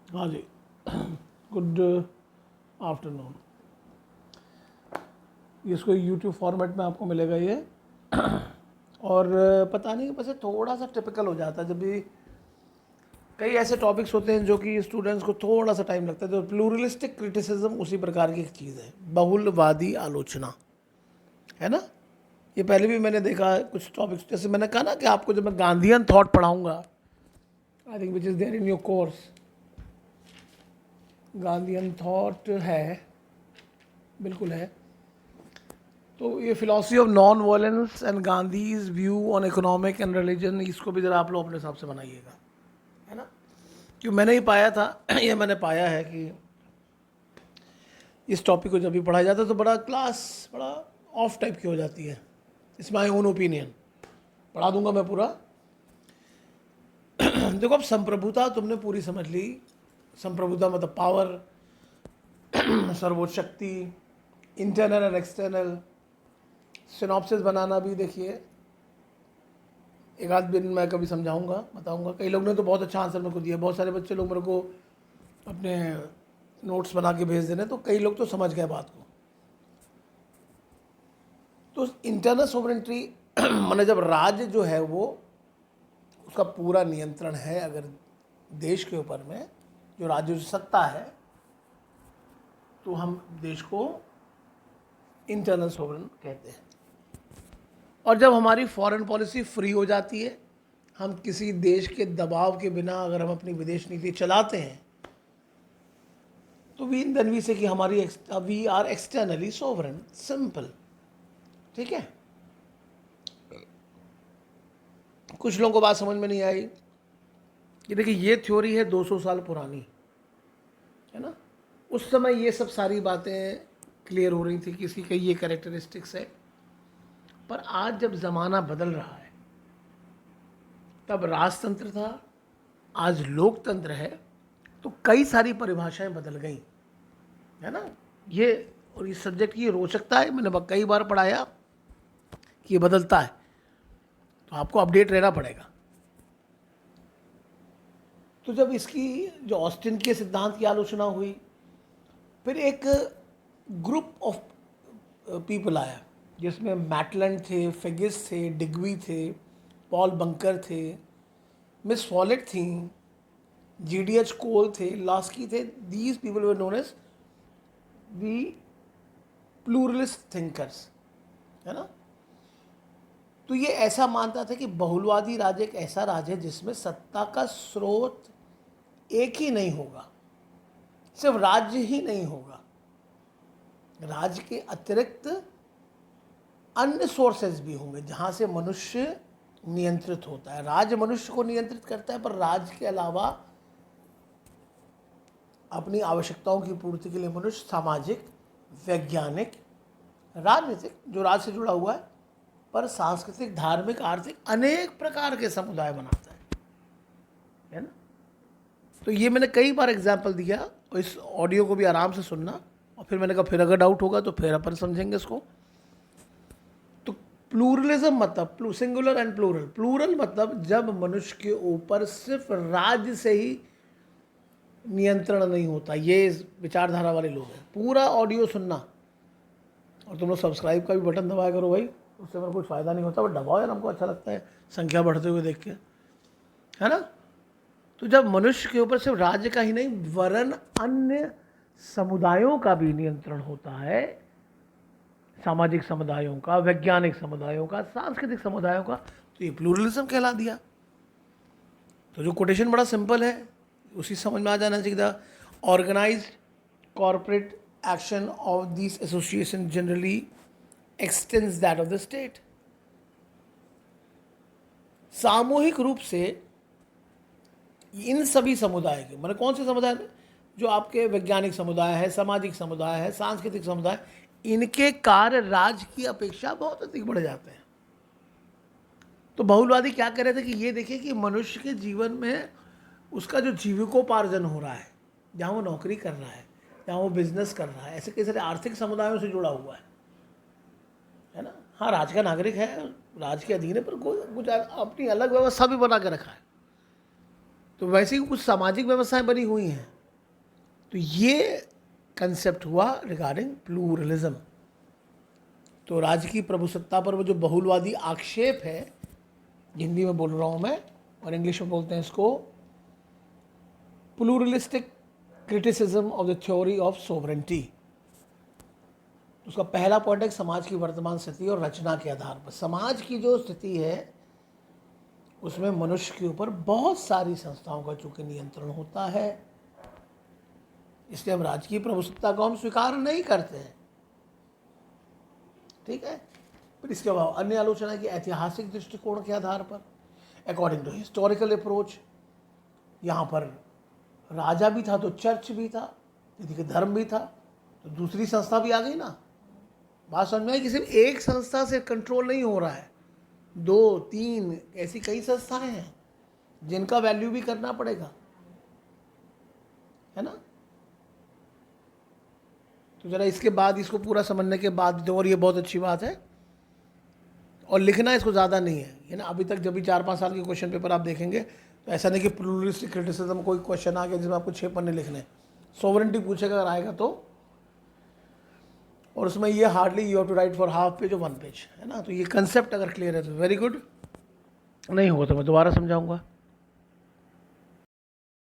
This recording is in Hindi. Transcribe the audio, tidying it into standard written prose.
हाँ जी। Good afternoon. इसको यूट्यूब फॉर्मेट में आपको मिलेगा ये। और पता नहीं, बस ये थोड़ा सा टिपिकल हो जाता है जब भी कई ऐसे टॉपिक्स होते हैं जो कि स्टूडेंट्स को थोड़ा सा टाइम लगता है। तो प्लूरलिस्टिक क्रिटिसिज्म उसी प्रकार की एक चीज़ है, बहुलवादी आलोचना, है ना। ये पहले भी मैंने देखा है कुछ टॉपिक्स, जैसे मैंने कहा ना कि आपको जब मैं गांधीयन थॉट पढ़ाऊंगा, I think which is there in your course, Gandhian thought है, बिल्कुल है। तो ये philosophy of non violence and Gandhi's view on economic and religion, इसको भी ज़रा आप लोग अपने हिसाब से बनाइएगा, है ना। क्यों मैंने ही पाया था ये मैंने पाया है कि इस टॉपिक को जब भी पढ़ाया जाता है तो बड़ा क्लास बड़ा ऑफ टाइप की हो जाती है। इट्स माई ओन ओपिनियन, पढ़ा दूंगा मैं पूरा। देखो, अब संप्रभुता तुमने पूरी समझ ली। संप्रभुता मतलब पावर, सर्वोच्च शक्ति, इंटरनल और एक्सटर्नल। सिनॉप्सिस बनाना भी देखिए, एक आध दिन मैं कभी समझाऊंगा, बताऊंगा। कई लोग ने तो बहुत अच्छा आंसर मेरे को दिया, बहुत सारे बच्चे लोग मेरे को अपने नोट्स बना के भेज देने, तो कई लोग तो समझ गए बात को। तो इंटरनल सोवरेंटी माने जब राज्य जो है वो उसका पूरा नियंत्रण है अगर देश के ऊपर में, जो राज्य सत्ता है, तो हम देश को इंटरनल सोवरेन कहते हैं। और जब हमारी फॉरेन पॉलिसी फ्री हो जाती है, हम किसी देश के दबाव के बिना अगर हम अपनी विदेश नीति चलाते हैं, तो वी से कि हमारी we are externally sovereign, simple. ठीक है। कुछ लोगों को बात समझ में नहीं आई कि देखिए ये थ्योरी है 200 साल पुरानी, है ना। उस समय ये सब सारी बातें क्लियर हो रही थी कि इसकी कई ये कैरेक्टरिस्टिक्स है। पर आज जब ज़माना बदल रहा है, तब राजतंत्र था, आज लोकतंत्र है, तो कई सारी परिभाषाएं बदल गई, है ना। ये और इस सब्जेक्ट की रोचकता है, मैंने कई बार पढ़ाया कि ये बदलता है, तो आपको अपडेट रहना पड़ेगा। तो जब इसकी जो ऑस्टिन के सिद्धांत की आलोचना हुई, फिर एक ग्रुप ऑफ पीपल आया जिसमें मैटलैंड थे, फिगिस थे, डिग्वी थे, पॉल बंकर थे, मिस फॉलेट थी, जीडीएच कोल थे, लास्की थे। These people were known as the pluralist thinkers, है ना। तो ये ऐसा मानता था कि बहुलवादी राज्य एक ऐसा राज्य है जिसमें सत्ता का स्रोत एक ही नहीं होगा, सिर्फ राज्य ही नहीं होगा, राज्य के अतिरिक्त अन्य सोर्सेज भी होंगे जहां से मनुष्य नियंत्रित होता है। राज्य मनुष्य को नियंत्रित करता है, पर राज्य के अलावा अपनी आवश्यकताओं की पूर्ति के लिए मनुष्य सामाजिक, वैज्ञानिक, राजनीतिक, जो राज्य से जुड़ा हुआ है, पर सांस्कृतिक, धार्मिक, आर्थिक अनेक प्रकार के समुदाय बनाता है ना। तो ये मैंने कई बार एग्जाम्पल दिया, और इस ऑडियो को भी आराम से सुनना। और फिर मैंने कहा फिर अगर डाउट होगा तो फिर अपन समझेंगे इसको। तो प्लूरलिज्म मतलब सिंगुलर एंड प्लूरल। प्लूरल मतलब जब मनुष्य के ऊपर सिर्फ राज्य से ही नियंत्रण नहीं होता। ये विचारधारा वाले लोग हैं। पूरा ऑडियो सुनना, और तुम लोग सब्सक्राइब का भी बटन दबाया करो भाई, उससे मेरा कुछ फ़ायदा नहीं होता, बट दबाओ यार, हमको अच्छा लगता है संख्या बढ़ते हुए देख के, है ना। तो जब मनुष्य के ऊपर सिर्फ राज्य का ही नहीं वरन अन्य समुदायों का भी नियंत्रण होता है, सामाजिक समुदायों का, वैज्ञानिक समुदायों का, सांस्कृतिक समुदायों का, तो ये प्लूरलिज्म कहला दिया। तो जो कोटेशन बड़ा सिंपल है, उसी समझ में आ जाना चाहिए था। Organised corporate action of this association generally extends that of the state. सामूहिक रूप से इन सभी समुदाय के, मतलब कौन से समुदाय में, जो आपके वैज्ञानिक समुदाय है, सामाजिक समुदाय है, सांस्कृतिक समुदाय, इनके कार्य राज्य की अपेक्षा बहुत अधिक बढ़ जाते हैं। तो बहुलवादी क्या कह रहे थे कि ये देखिए कि मनुष्य के जीवन में उसका जो जीविकोपार्जन हो रहा है, जहाँ वो नौकरी कर रहा है, जहाँ वो बिजनेस कर रहा है, ऐसे कई सारे आर्थिक समुदायों से जुड़ा हुआ है ना। हाँ, राज्य का नागरिक है, राज्य के अधीन है, पर कुछ अपनी अलग व्यवस्था भी बना के रखा है। तो वैसे ही कुछ सामाजिक व्यवस्थाएं बनी हुई हैं तो ये कंसेप्ट हुआ रिगार्डिंग प्लूरलिज्म। तो राज्य की प्रभुसत्ता पर वो जो बहुलवादी आक्षेप है, हिंदी में बोल रहा हूँ मैं और इंग्लिश में बोलते हैं इसको pluralistic criticism of the theory of sovereignty. उसका पहला पॉइंट है समाज की वर्तमान स्थिति और रचना के आधार पर। समाज की जो स्थिति है उसमें मनुष्य के ऊपर बहुत सारी संस्थाओं का चूंकि नियंत्रण होता है, इसलिए हम राज्य की प्रभुसत्ता को हम स्वीकार नहीं करते हैं। ठीक है। फिर इसके बाद अन्य आलोचना की ऐतिहासिक दृष्टिकोण के आधार पर, अकॉर्डिंग टू हिस्टोरिकल अप्रोच, यहाँ पर राजा भी था तो चर्च भी था, यदि कि धर्म भी था तो दूसरी संस्था भी आ गई ना। बात समझ में आई कि सिर्फ एक संस्था से कंट्रोल नहीं हो रहा है, 2, 3 ऐसी कई संस्थाएं हैं जिनका वैल्यू भी करना पड़ेगा, है ना। तो जरा इसके बाद इसको पूरा समझने के बाद, और ये बहुत अच्छी बात है, और लिखना इसको ज़्यादा नहीं है ना। अभी तक जब भी 4-5 साल के क्वेश्चन पेपर आप देखेंगे तो ऐसा नहीं कि प्लूरलिस्टिक क्रिटिसिज्म कोई क्वेश्चन आ गया जिसमें आपको 6 पन्ने लिखने, सोवरेंटी पूछेगा अगर आएगा तो, और उसमें ये hardly you have to write for half page और 1 पेज, है ना। तो ये कंसेप्ट अगर क्लियर है तो वेरी गुड, नहीं होगा तो मैं दोबारा समझाऊंगा।